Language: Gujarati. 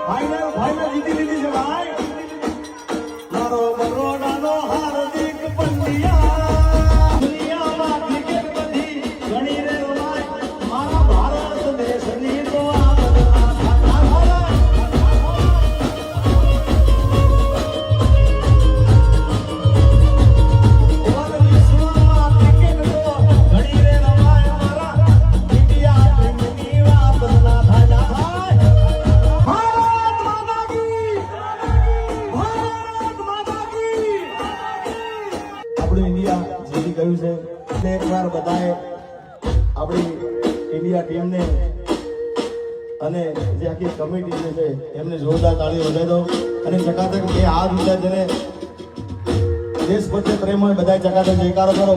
ભાઈને જીતી લીધી છે ભાઈ. મારો બરોડાનો હાર્દિક પંડ્યા દુનિયામાં ક્રિકેટ બધી ઘણી રે રમાય. મારા ભારત દેશની તો આ એકવાર બધાએ આપણી ઇન્ડિયા ટીમને અને જે આખી કમિટી છે એમને જોરદાર તાળીઓ વધાવી દો. અને ચકાચક એ આ વિચાર જેને દેશ પ્રત્યે પ્રેમ હોય બધા ચકાચક જયકારો કરો.